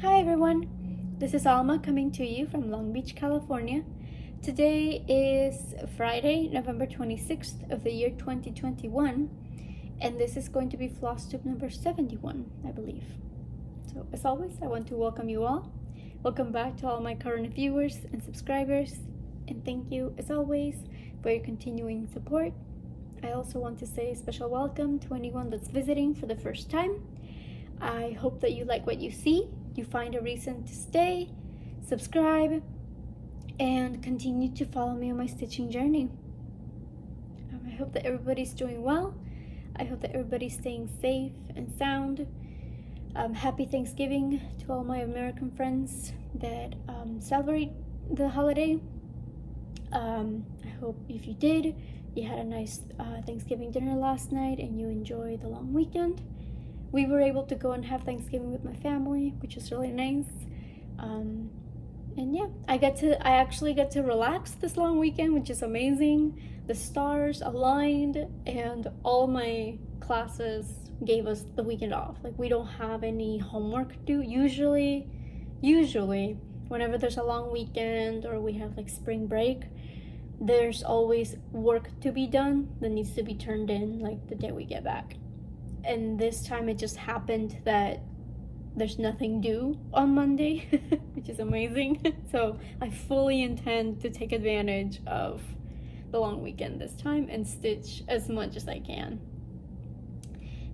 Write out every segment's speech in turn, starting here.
Hi everyone, this is Alma coming to you from Long Beach, California. Today is Friday, November 26th of the year 2021, and this is going to be floss tube number 71, I believe. So as always, I want to welcome you all. Welcome back to all my current viewers and subscribers, and thank you as always for your continuing support. I also want to say a special welcome to anyone that's visiting for the first time. I hope that you like what you see, you find a reason to stay, subscribe, and continue to follow me on my stitching journey. I hope that everybody's doing well. I hope that everybody's staying safe and sound. Happy Thanksgiving to all my American friends that celebrate the holiday. I hope if you did, you had a nice Thanksgiving dinner last night and you enjoyed the long weekend. We were able to go and have Thanksgiving with my family, which is really nice. And yeah, I actually get to relax this long weekend, which is amazing. The stars aligned and all my classes gave us the weekend off. Like, we don't have any homework due. Usually whenever there's a long weekend or we have like spring break, there's always work to be done that needs to be turned in like the day we get back. And this time it just happened that there's nothing due on Monday, which is amazing. So I fully intend to take advantage of the long weekend this time and stitch as much as I can.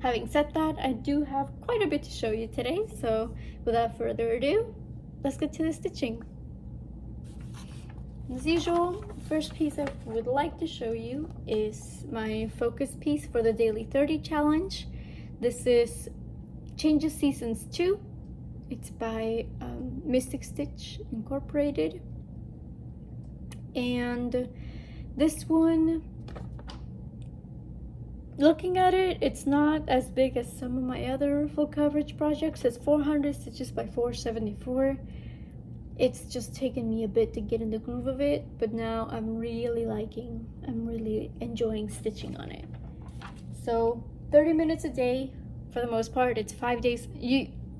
Having said that, I do have quite a bit to show you today, so without further ado, let's get to the stitching. As usual, the first piece I would like to show you is my focus piece for the Daily 30 challenge. This is Change of Seasons 2. It's by Mystic Stitch Incorporated. And this one, looking at it, it's not as big as some of my other full coverage projects. It's 400 stitches by 474. It's just taken me a bit to get in the groove of it, but now I'm really enjoying stitching on it. So 30 minutes a day for the most part. It's 5 days.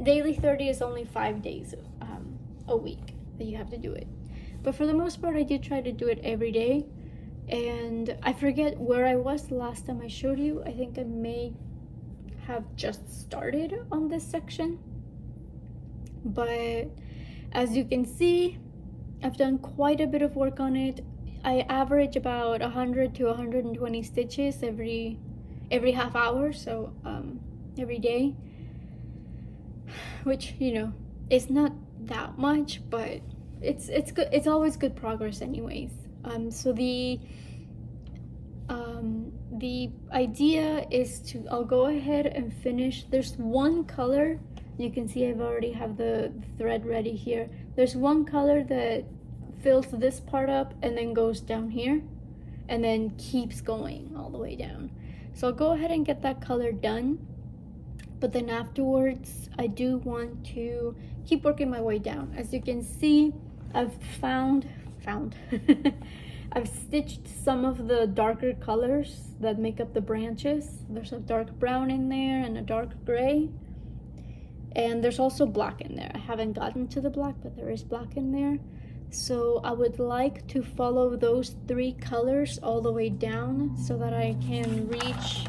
Daily 30 is only 5 days a week that you have to do it. But for the most part, I do try to do it every day. And I forget where I was the last time I showed you. I think I may have just started on this section. But as you can see, I've done quite a bit of work on it. I average about 100 to 120 stitches every half hour, so every day, which, you know, is not that much, but it's good. It's always good progress anyways. So the idea is to, I'll go ahead and finish. There's one color, you can see I've already have the thread ready here. There's one color that fills this part up and then goes down here and then keeps going all the way down. So I'll go ahead and get that color done, but then afterwards I do want to keep working my way down. As you can see, I've found I've stitched some of the darker colors that make up the branches. There's a dark brown in there and a dark gray, and there's also black in there. I haven't gotten to the black, but there is black in there. So I would like to follow those three colors all the way down so that I can reach,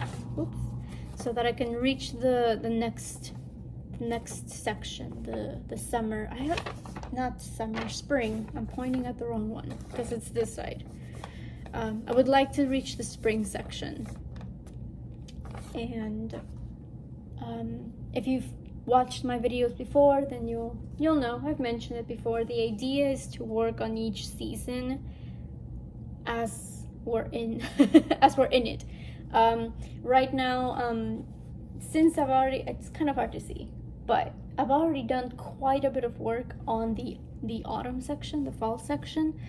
the next section, the summer. Not summer, spring. I'm pointing at the wrong one because it's this side. I would like to reach the spring section. And if you've watched my videos before, then you'll know I've mentioned it before. The idea is to work on each season as we're in it. Right now, since it's kind of hard to see, but I've already done quite a bit of work on the autumn section, the fall section.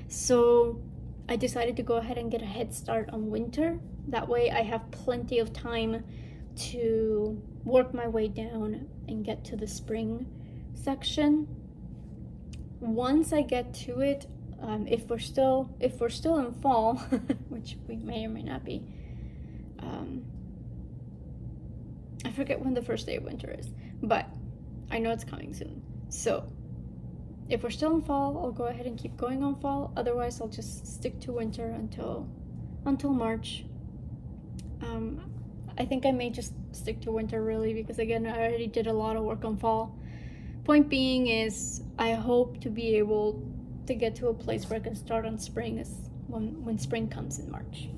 So I decided to go ahead and get a head start on winter. That way I have plenty of time to work my way down and get to the spring section. Once I get to it, if we're still in fall, which we may or may not be, I forget when the first day of winter is, but I know it's coming soon. So if we're still in fall, I'll go ahead and keep going on fall. Otherwise, I'll just stick to winter until March. I think I may just stick to winter really, because again, I already did a lot of work on fall. Point being is I hope to be able to get to a place where I can start on spring when spring comes in March.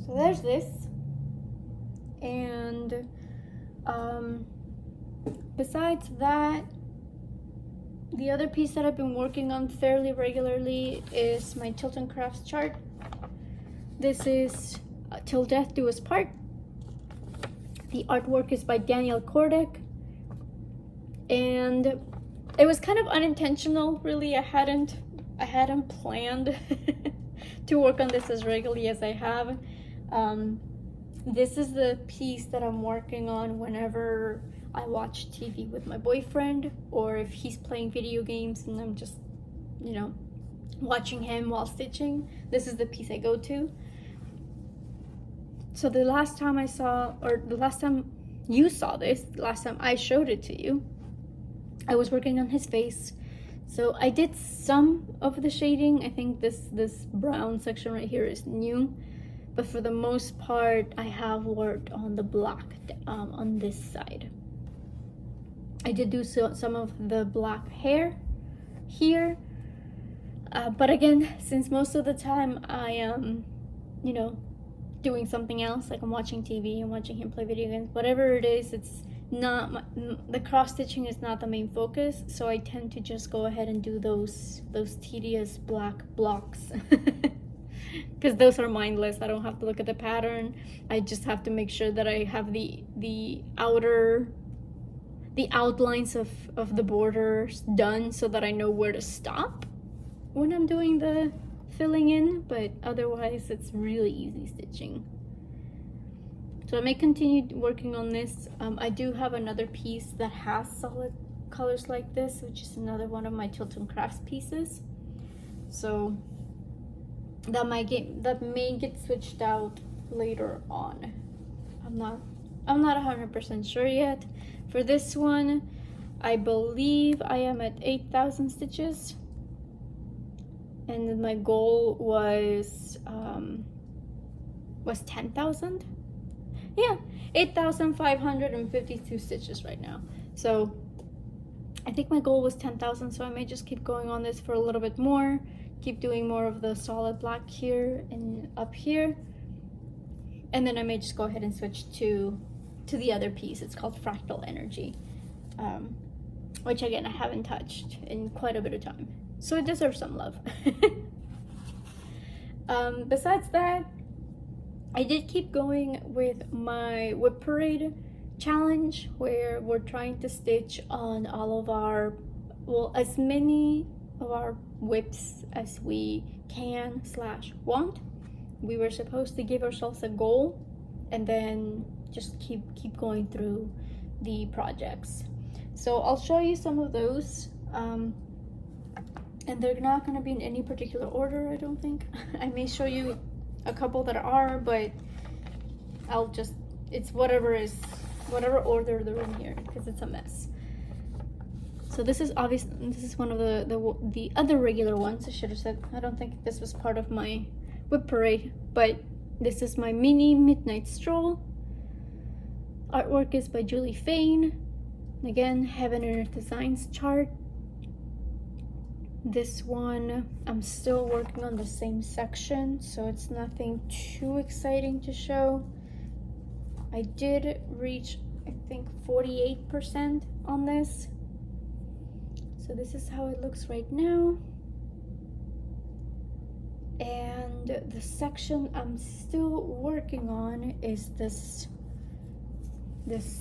So there's this. And besides that, the other piece that I've been working on fairly regularly is my Chilton Crafts chart. This is Till Death Do Us Part. The artwork is by Daniel Kordek. And it was kind of unintentional, really. I hadn't planned to work on this as regularly as I have. This is the piece that I'm working on whenever I watch TV with my boyfriend, or if he's playing video games and I'm just, watching him while stitching. This is the piece I go to. So the last time you saw this, the last time I showed it to you, I was working on his face. So I did some of the shading. I think this brown section right here is new, but for the most part, I have worked on the black on this side. I did do some of the black hair here, but again, since most of the time I am, doing something else, like I'm watching TV and watching him play video games, whatever it is, it's not the cross stitching is not the main focus, so I tend to just go ahead and do those tedious black blocks because those are mindless. I don't have to look at the pattern. I just have to make sure that I have the outlines of the borders done so that I know where to stop when I'm doing the filling in, but otherwise it's really easy stitching. So I may continue working on this. I do have another piece that has solid colors like this, which is another one of my Chilton Crafts pieces. So that may get switched out later on. I'm not 100% sure yet. For this one, I believe I am at 8,000 stitches. And then my goal was 10,000. Yeah, 8,552 stitches right now. So I think my goal was 10,000, so I may just keep going on this for a little bit more, keep doing more of the solid black here and up here, and then I may just go ahead and switch to the other piece. It's called Fractal Energy, which again I haven't touched in quite a bit of time, so it deserves some love. Besides that, I did keep going with my whip parade challenge, where we're trying to stitch on all of our, as many of our whips as we can / want. We were supposed to give ourselves a goal and then just keep going through the projects. So I'll show you some of those, and they're not going to be in any particular order, I don't think. I may show you a couple that are, but it's whatever order they're in here, because it's a mess. So this is one of the other regular ones. I should have said, I don't think this was part of my whip parade, but this is my mini midnight stroll. Artwork is by Julie Fain. Again, Heaven and Earth Designs chart. This one, I'm still working on the same section, so it's nothing too exciting to show. I did reach, I think, 48% on this. So this is how it looks right now. And the section I'm still working on is this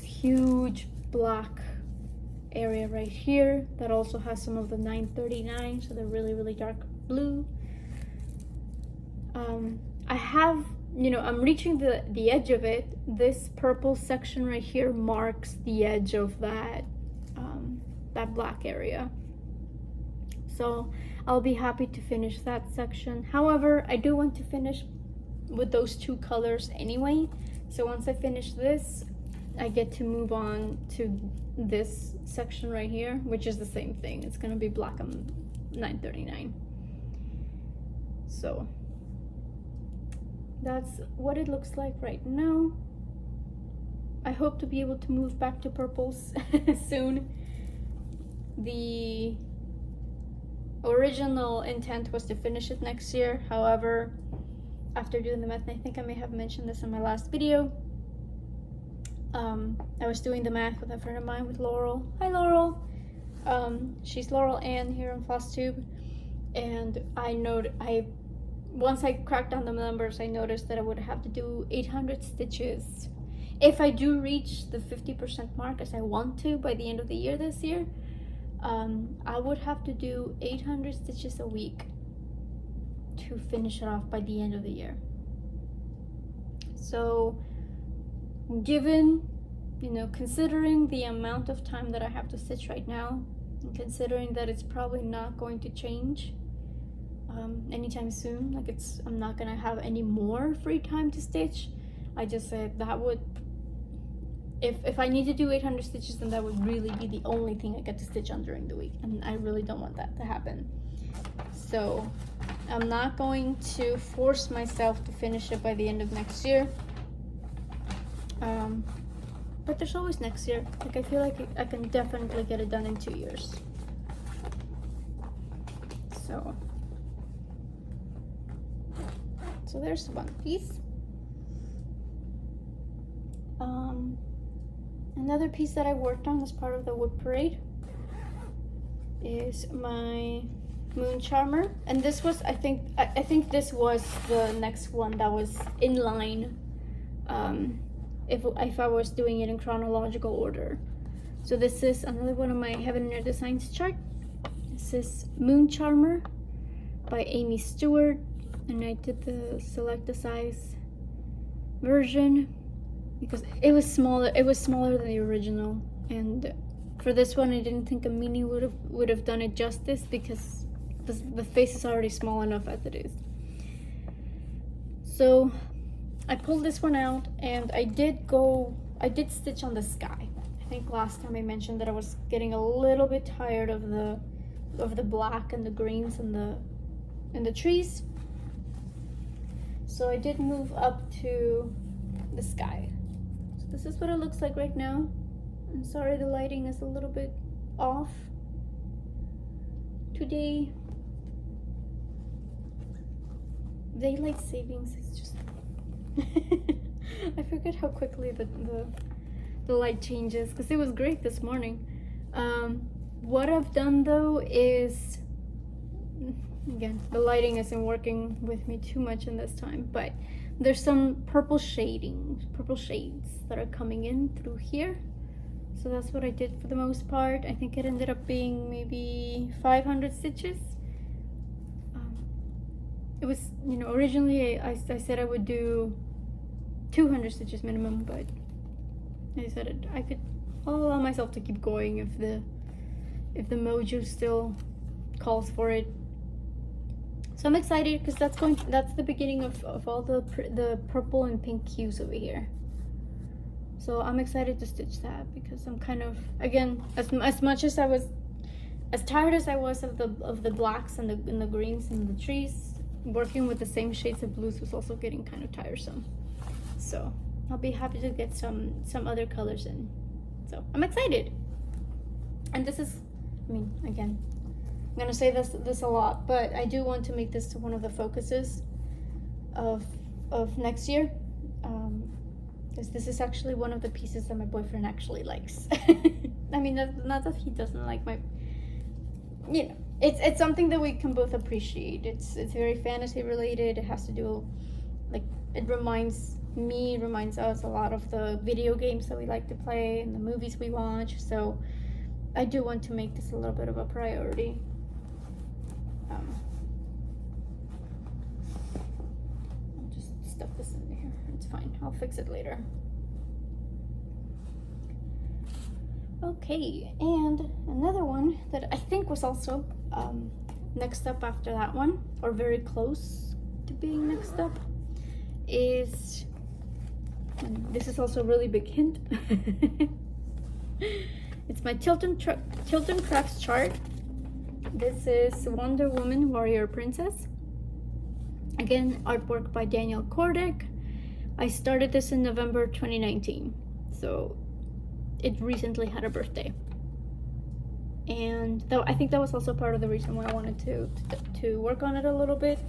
huge black area right here that also has some of the 939, so they're really dark blue. I have, I'm reaching the edge of it. This purple section right here marks the edge of that black area, so I'll be happy to finish that section. However, I do want to finish with those two colors anyway, so once I finish this, I get to move on to this section right here, which is the same thing. It's gonna be black on 939. So that's what it looks like right now. I hope to be able to move back to purples soon. The original intent was to finish it next year. However, after doing the math, and I think I may have mentioned this in my last video, I was doing the math with a friend of mine, with Laurel. Hi, Laurel. She's Laurel Ann here on FlossTube, and once I cracked down the numbers, I noticed that I would have to do 800 stitches. If I do reach the 50% mark, as I want to by the end of the year this year, I would have to do 800 stitches a week to finish it off by the end of the year. So given, considering the amount of time that I have to stitch right now, and considering that it's probably not going to change anytime soon, like I'm not gonna have any more free time to stitch, I just said that would, if I need to do 800 stitches, then that would really be the only thing I get to stitch on during the week, and I really don't want that to happen. So I'm not going to force myself to finish it by the end of next year. But there's always next year. Like, I feel like I can definitely get it done in 2 years. So there's one piece. Another piece that I worked on as part of the wood parade is my Moon Charmer, and this was, I think this was the next one that was in line, if I was doing it in chronological order. So this is another one of my Heaven and Earth Designs chart. This is Moon Charmer by Amy Stewart, and I did the select the size version because it was smaller than the original, and for this one I didn't think a mini would have done it justice because the face is already small enough as it is. So I pulled this one out, and I did stitch on the sky. I think last time I mentioned that I was getting a little bit tired of the black and the greens and the trees. So I did move up to the sky. So this is what it looks like right now. I'm sorry the lighting is a little bit off today. Daylight savings is just I forget how quickly the light changes, because it was great this morning. What I've done though is, again, the lighting isn't working with me too much in this time, but there's some purple shades that are coming in through here. So that's what I did for the most part. I think it ended up being maybe 500 stitches. It was, originally I said I would do 200 stitches minimum, but I said I'll allow myself to keep going if the mojo still calls for it. So I'm excited because that's the beginning of all the purple and pink hues over here. So I'm excited to stitch that because I'm kind of, again, as much as I was, as tired as I was of the blacks and the greens and the trees, working with the same shades of blues was also getting kind of tiresome. So I'll be happy to get some other colors in. So I'm excited. And this is, again, I'm gonna say this a lot, but I do want to make this one of the focuses of next year. Because this is actually one of the pieces that my boyfriend actually likes. Not that he doesn't like my, it's something that we can both appreciate. It's very fantasy related. It has to do, like, it reminds us a lot of the video games that we like to play and the movies we watch. So I do want to make this a little bit of a priority. I'll just stuff this in here. It's fine. I'll fix it later. Okay, and another one that I think was also next up after that one, or very close to being next up, is And this is also a really big hint. It's my Chilton Crafts chart. This is Wonder Woman Warrior Princess. Again, artwork by Daniel Kordek. I started this in November 2019, so it recently had a birthday. And though I think that was also part of the reason why I wanted to work on it a little bit.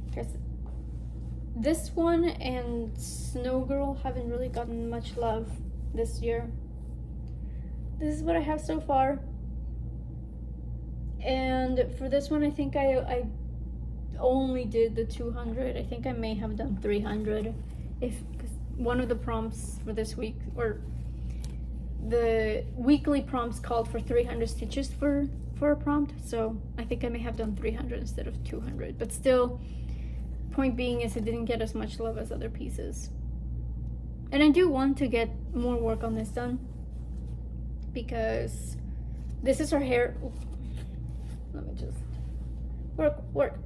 Because this one and Snow Girl haven't really gotten much love this year. This is what I have so far. And for this one, I think I only did the 200. I think I may have done 300 because one of the prompts for this week, or the weekly prompts, called for 300 stitches for a prompt, so I think I may have done 300 instead of 200. But still, point being is it didn't get as much love as other pieces. And I do want to get more work on this done, because this is her hair. Let me just work.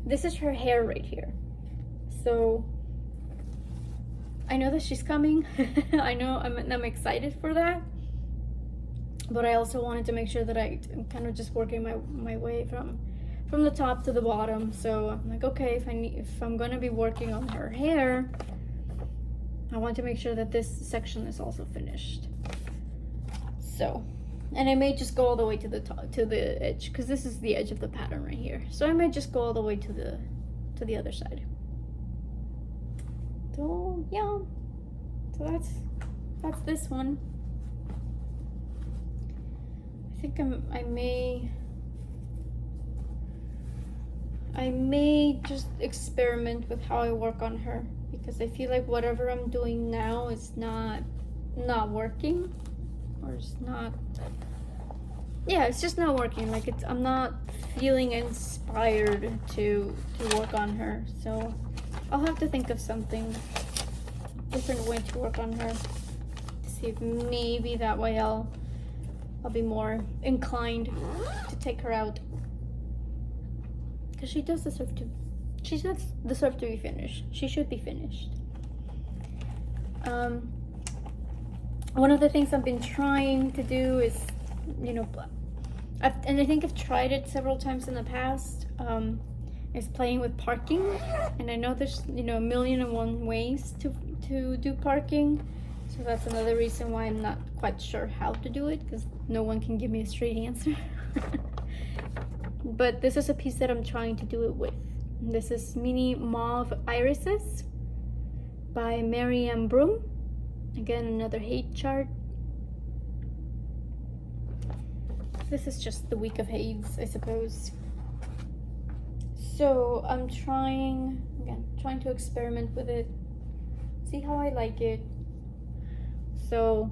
This is her hair right here. So I know that she's coming. I know I'm excited for that. But I also wanted to make sure that I'm kind of just working my way from the top to the bottom. So I'm like, okay, if I'm gonna be working on her hair, I want to make sure that this section is also finished. So, and I may just go all the way to the top, to the edge, because this is the edge of the pattern right here. So I might just go all the way to the other side. So yeah, so that's this one. I think I may just experiment with how I work on her, because I feel like whatever I'm doing now is not working, or it's not, yeah, it's just not working. Like I'm not feeling inspired to work on her. So I'll have to think of something different way to work on her, to see if maybe that way I'll be more inclined to take her out, because she does deserve to be finished. She should be finished. One of the things I've been trying to do is, and I think I've tried it several times in the past, is playing with parking. And I know there's a 1,000,001 ways to do parking, so that's another reason why I'm not quite sure how to do it, because no one can give me a straight answer. But this is a piece that I'm trying to do it with. This is Mini Mauve Irises by Mary-Ann Broom. Again, another hate chart. This is just the week of hates, I suppose. So I'm trying to experiment with it, see how I like it. So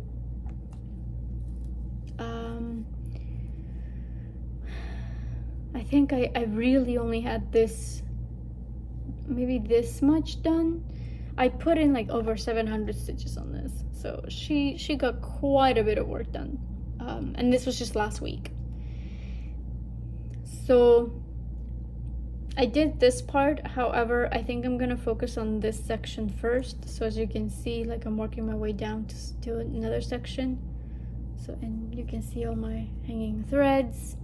I think I really only had maybe this much done. I put in like over 700 stitches on this, so she got quite a bit of work done, and this was just last week. So I did this part. However, I think I'm gonna focus on this section first. So as you can see, like I'm working my way down to another section. So, and you can see all my hanging threads.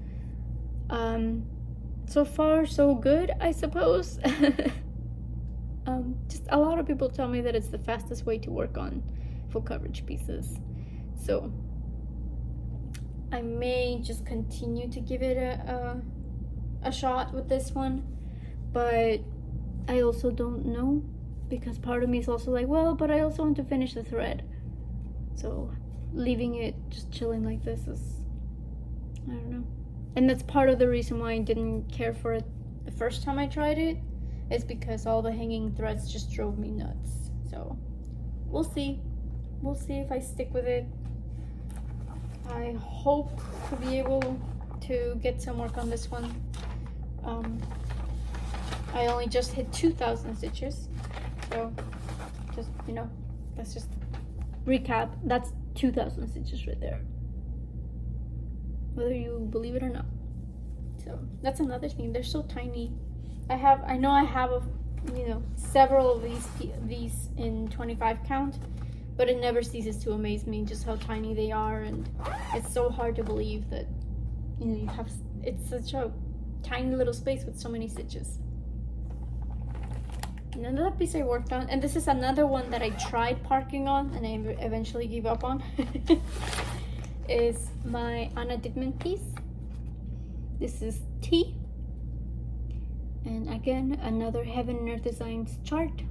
So far so good, I suppose. Just a lot of people tell me that it's the fastest way to work on full coverage pieces. So I may just continue to give it a shot with this one, but I also don't know, because part of me is also like, well, but I also want to finish the thread. So leaving it just chilling like this is, I don't know. And that's part of the reason why I didn't care for it the first time I tried it, is because all the hanging threads just drove me nuts. So we'll see if I stick with it. I hope to be able to get some work on this one. I only just hit 2,000 stitches, so just, let's just recap. That's 2,000 stitches right there, whether you believe it or not. So that's another thing, they're so tiny. I know I have you know, several of these in 25 count, but it never ceases to amaze me just how tiny they are, and it's so hard to believe that, you know, it's such a tiny little space with so many stitches. And another piece I worked on, and this is another one that I tried parking on and I eventually gave up on, is my Anna Didman piece. This is T, and again another Heaven and Earth Designs chart,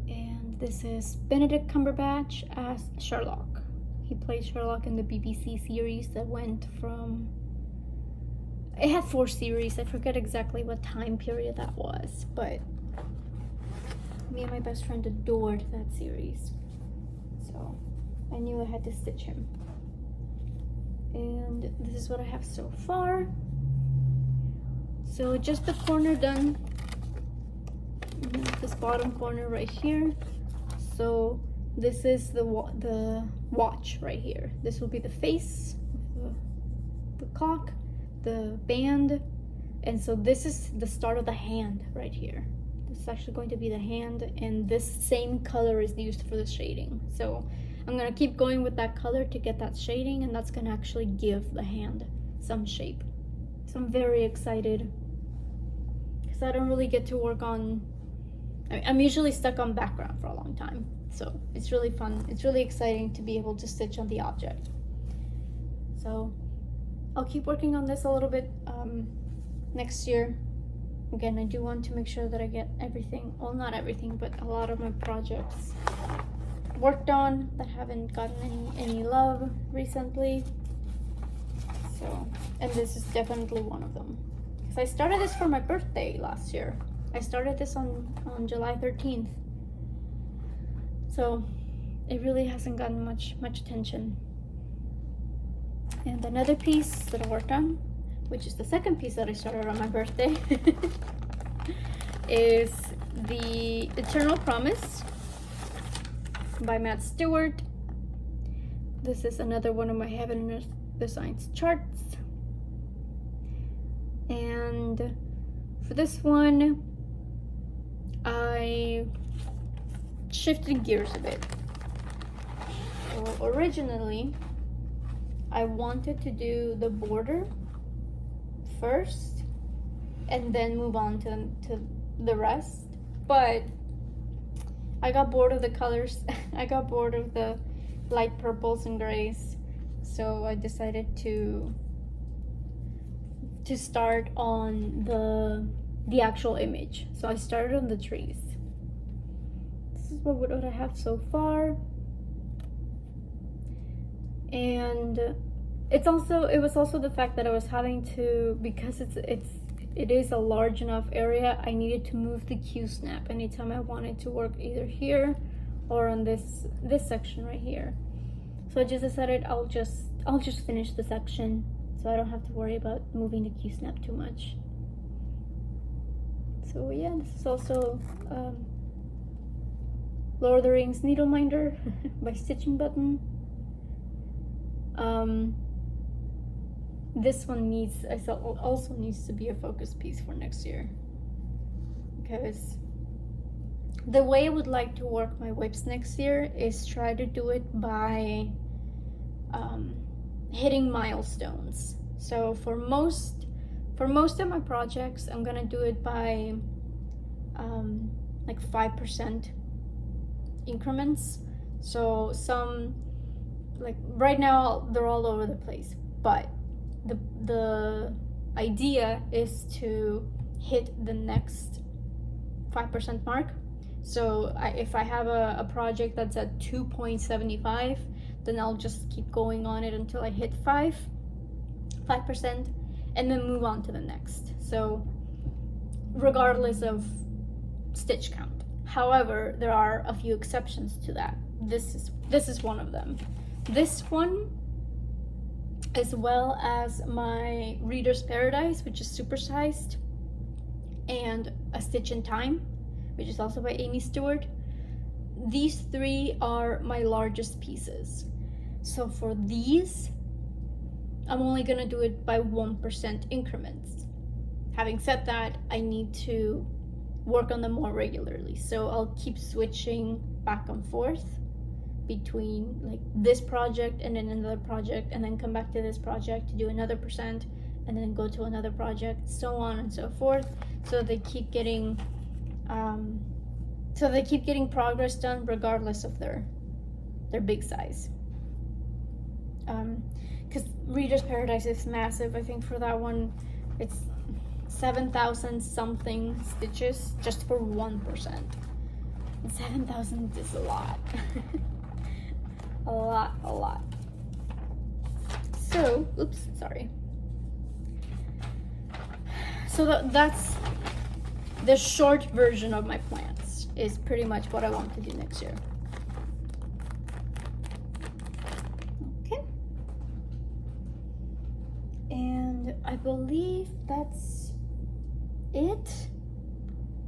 and this is Benedict Cumberbatch as Sherlock. He plays Sherlock in the BBC series that went from, it had 4 series, I forget exactly what time period that was, but me and my best friend adored that series, so I knew I had to stitch him. And this is what I have so far. So just the corner done, this bottom corner right here. So this is the watch right here. This will be the face of the clock, the band, and so this is the start of the hand right here. This is actually going to be the hand, and this same color is used for the shading. So I'm gonna keep going with that color to get that shading, and that's gonna actually give the hand some shape. So I'm very excited because I don't really get to work on, I'm usually stuck on background for a long time. So it's really fun. It's really exciting to be able to stitch on the object. So I'll keep working on this a little bit next year. Again, I do want to make sure that I get everything, well, not everything, but a lot of my projects worked on that haven't gotten any love recently. So, and this is definitely one of them. Because I started this for my birthday last year. I started this on July 13th. So it really hasn't gotten much attention. And another piece that I worked on, which is the second piece that I started on my birthday, is the Eternal Promise by Matt Stewart. This is another one of my Heaven and Earth Designs charts. And for this one, I shifted gears a bit. So originally, I wanted to do the border first and then move on to the rest, but I got bored of the colors. I got bored of the light purples and grays, so I decided to start on the actual image. So I started on the trees. This is what I have so far. And it was also the fact that I was having to, because it is a large enough area, I needed to move the Q-snap anytime I wanted to work either here or on this section right here. So I just decided I'll just finish the section so I don't have to worry about moving the Q-snap too much. So yeah, this is also Lord of the Rings Needleminder by Stitching Button. This one also needs to be a focus piece for next year, because the way I would like to work my whips next year is try to do it by hitting milestones. So for most of my projects, I'm gonna do it by like 5% increments. So some, like right now they're all over the place, but the idea is to hit the next 5% mark. So if I have a project that's at 2.75, then I'll just keep going on it until I hit 5%, and then move on to the next. So regardless of stitch count. However, there are a few exceptions to that. This is one of them. This one, as well as my Reader's Paradise, which is supersized, and A Stitch in Time, which is also by Amy Stewart. These three are my largest pieces. So for these, I'm only gonna do it by 1% increments. Having said that, I need to work on them more regularly. So I'll keep switching back and forth between like this project and then another project, and then come back to this project to do another percent, and then go to another project, so on and so forth. So they keep getting progress done regardless of their big size. Because Reader's Paradise is massive. I think for that one, it's 7,000 something stitches just for 1%. And 7,000 is a lot. a lot. So, oops, sorry. So that's the short version of my plans, is pretty much what I want to do next year. Okay. And I believe that's it.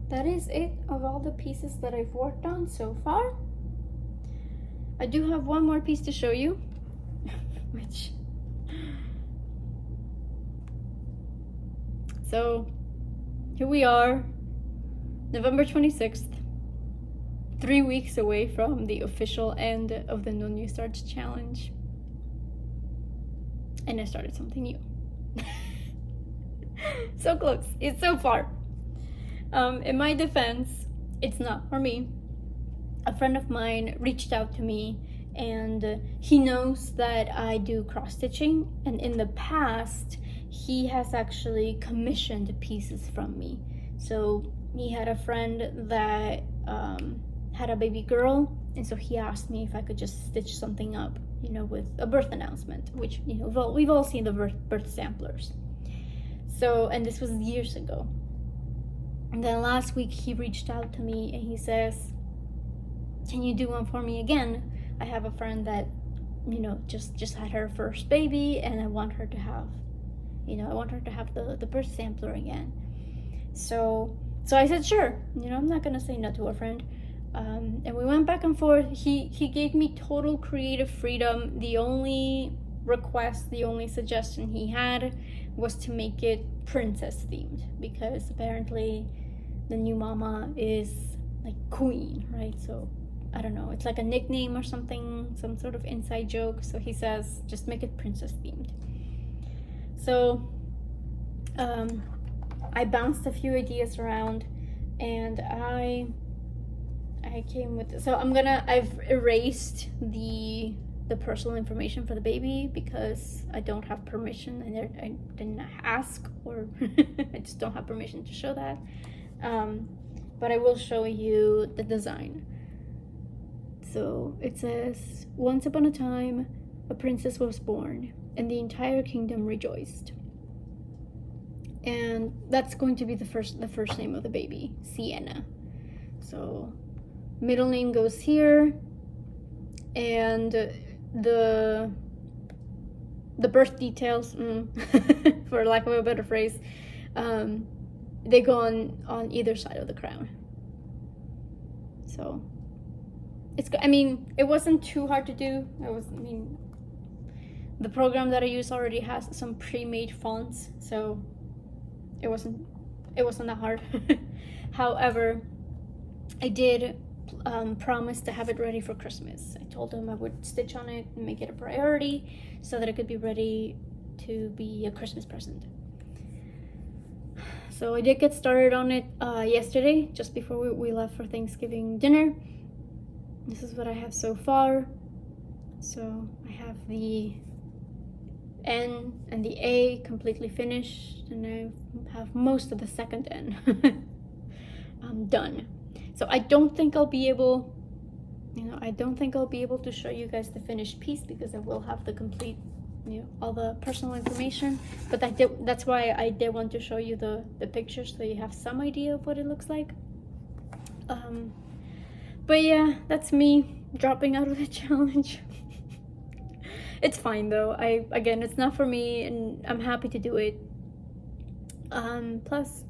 That is it of all the pieces that I've worked on so far. I do have one more piece to show you, which... So, here we are, November 26th, 3 weeks away from the official end of the No New Starts Challenge. And I started something new. So close, it's so far. In my defense, it's not for me. A friend of mine reached out to me, and he knows that I do cross-stitching, and in the past, he has actually commissioned pieces from me. So he had a friend that had a baby girl, and so he asked me if I could just stitch something up, you know, with a birth announcement, which, you know, we've all seen the birth samplers. So, and this was years ago. And then last week he reached out to me and he says, "Can you do one for me again? I have a friend that, you know, just had her first baby, and I want her to have, you know, I want her to have the birth sampler again." So I said, sure, you know, I'm not gonna say no to a friend. And we went back and forth. He gave me total creative freedom. The only request, the only suggestion he had was to make it princess themed, because apparently the new mama is like queen, right? So I don't know, it's like a nickname or something, some sort of inside joke. So he says, just make it princess themed. So I bounced a few ideas around, and I came with, so I've erased the personal information for the baby because I don't have permission, and I didn't ask, or I just don't have permission to show that. But I will show you the design. So it says, "Once upon a time, a princess was born, and the entire kingdom rejoiced." And that's going to be the first name of the baby, Sienna. So middle name goes here, and the birth details, for lack of a better phrase, they go on either side of the crown. So it wasn't too hard to do. The program that I use already has some pre-made fonts, so it wasn't that hard. However, I did promise to have it ready for Christmas. I told him I would stitch on it and make it a priority so that it could be ready to be a Christmas present. So I did get started on it yesterday, just before we left for Thanksgiving dinner. This is what I have so far. So I have the N and the A completely finished, and I have most of the second N done. So I don't think I'll be able, to show you guys the finished piece, because I will have the complete, all the personal information. But that's why I did want to show you the pictures, so you have some idea of what it looks like. But yeah, that's me dropping out of the challenge. It's fine though. Again, it's not for me, and I'm happy to do it. Plus,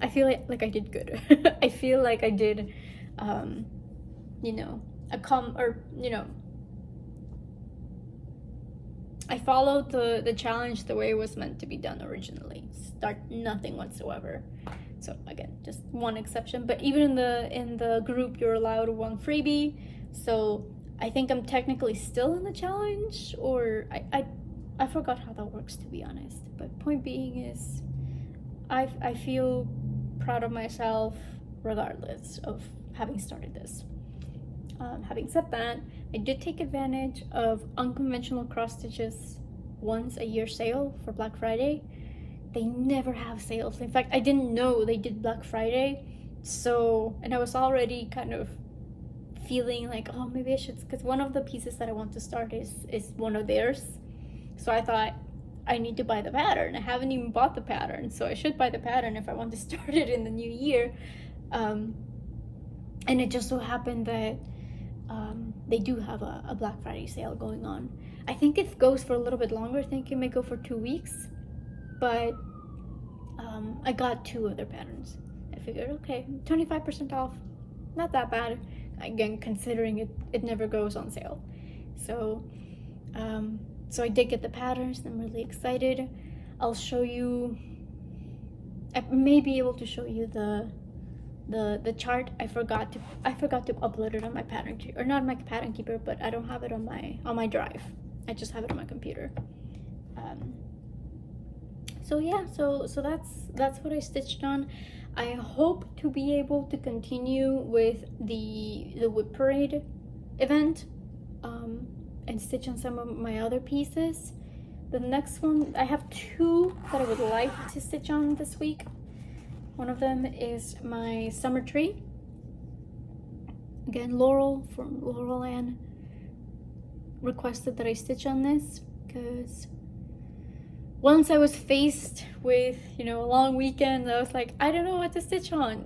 I feel like I did good. I feel like I did, I followed the challenge the way it was meant to be done originally. Start nothing whatsoever. So again, just one exception. But even in the group, you're allowed one freebie. So I think I'm technically still in the challenge, or I forgot how that works, to be honest. But point being is, I feel proud of myself regardless of having started this. Having said that, I did take advantage of Unconventional Cross Stitches once a year sale for Black Friday. They never have sales. In fact, I didn't know they did Black Friday. So, and I was already kind of feeling like, oh, maybe I should, because one of the pieces that I want to start is one of theirs. So I thought, I need to buy the pattern. I haven't even bought the pattern, so I should buy the pattern if I want to start it in the new year. And it just so happened that they do have a Black Friday sale going on. I think it goes for a little bit longer. I think it may go for 2 weeks. But I got 2 of their patterns. I figured, okay, 25% off, not that bad. Again, considering it never goes on sale. So so I did get the patterns, and I'm really excited. I'll show you, I may be able to show you the chart. I forgot to upload it on my pattern keeper, or not my pattern keeper, but I don't have it on my drive. I just have it on my computer. So yeah, so that's what I stitched on. I hope to be able to continue with the Whip Parade event, and stitch on some of my other pieces. The next one, I have 2 that I would like to stitch on this week. One of them is my summer tree. Again, Laurel from Laurel Ann requested that I stitch on this, because once I was faced with, a long weekend, I was like, I don't know what to stitch on.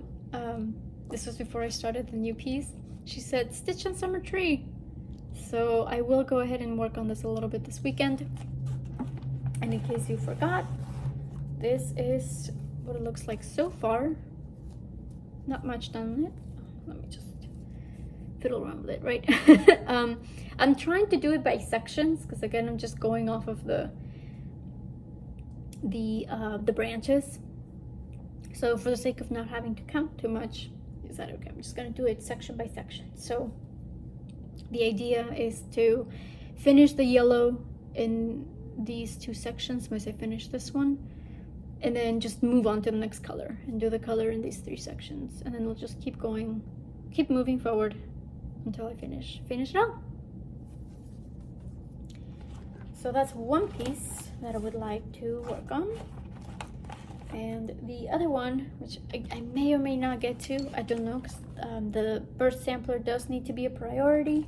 This was before I started the new piece. She said, stitch on summer tree. So I will go ahead and work on this a little bit this weekend. And in case you forgot, this is what it looks like so far. Not much done on it. Let me just fiddle around with it, right? I'm trying to do it by sections, because again, I'm just going off of the branches. So for the sake of not having to count too much, is that okay? I'm just gonna do it section by section. So the idea is to finish the yellow in these 2 sections once I finish this one, and then just move on to the next color and do the color in these 3 sections, and then we'll just keep moving forward until I finish it all. So that's one piece that I would like to work on. And the other one, which I may or may not get to, I don't know, because the bird sampler does need to be a priority,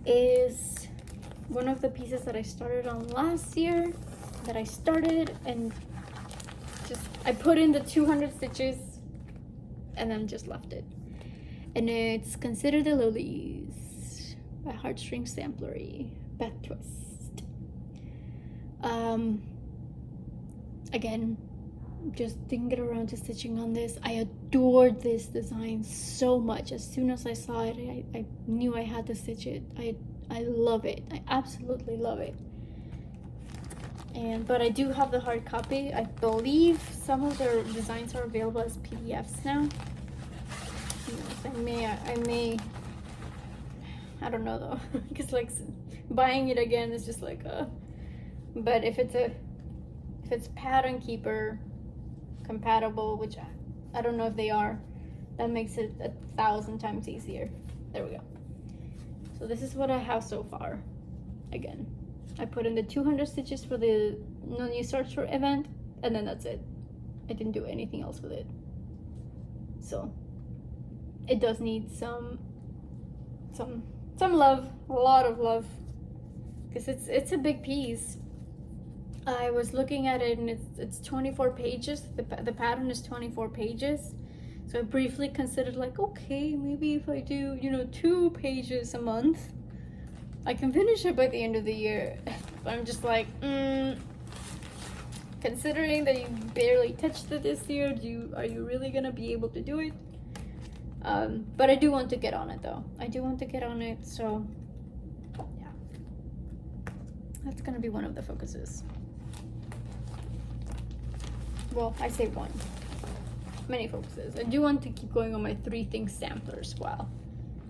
is one of the pieces that I started on last year, that I started and I put in the 200 stitches and then just left it. And it's Consider the Lilies by Heartstring Samplery, Beth Twist. Again, just didn't get around to stitching on this. I adored this design so much. As soon as I saw it, I knew I had to stitch it. I love it. I absolutely love it. But I do have the hard copy. I believe some of their designs are available as PDFs now. I don't know though, because like buying it again is just like but if it's Pattern Keeper compatible, which I don't know if they are, that makes it 1,000 times easier. There we go. So this is what I have so far. Again, I put in the 200 stitches for the No New Starts for event, and then that's it. I didn't do anything else with it. So it does need some love, a lot of love, because it's a big piece. I was looking at it and it's 24 pages. The pattern is 24 pages. So I briefly considered like, okay, maybe if I do, 2 pages a month, I can finish it by the end of the year. But I'm just like, considering that you barely touched it this year, are you really gonna be able to do it? But I do want to get on it though. I do want to get on it, so yeah. That's gonna be one of the focuses. Well, I say one. many focuses. I do want to keep going on my 3 things sampler as well.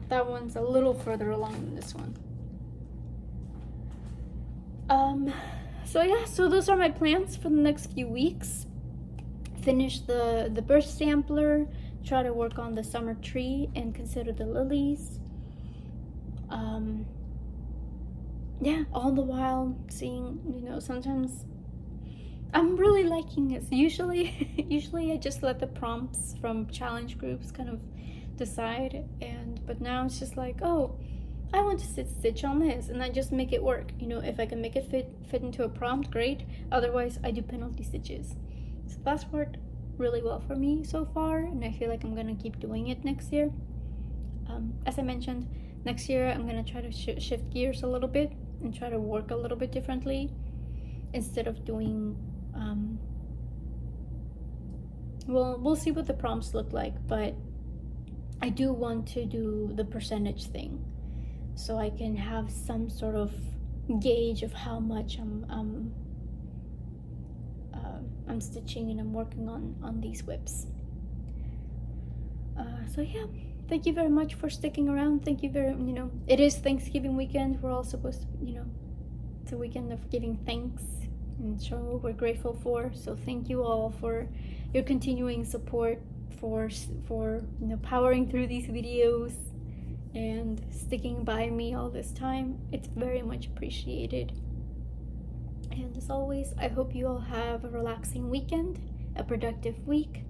That one's a little further along than this one. So yeah, so those are my plans for the next few weeks. Finish the burst sampler, try to work on the summer tree, and consider the lilies. Yeah, all the while seeing, you know, sometimes I'm really liking this. Usually I just let the prompts from challenge groups kind of decide, but now it's just like, oh, I want to stitch on this, and I just make it work. You know, if I can make it fit into a prompt, great. Otherwise, I do penalty stitches. So that's worked really well for me so far, and I feel like I'm gonna keep doing it next year. As I mentioned, next year I'm gonna try to shift gears a little bit and try to work a little bit differently. Instead of doing, well, we'll see what the prompts look like, but I do want to do the percentage thing, so I can have some sort of gauge of how much I'm stitching and I'm working on these whips. So yeah, thank you very much for sticking around. Thank you it is Thanksgiving weekend. We're all supposed to, it's a weekend of giving thanks and showing what we're grateful for. So thank you all for your continuing support, for powering through these videos and sticking by me all this time. It's very much appreciated. And as always, I hope you all have a relaxing weekend, a productive week,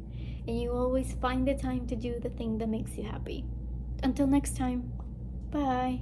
and you always find the time to do the thing that makes you happy. Until next time, bye.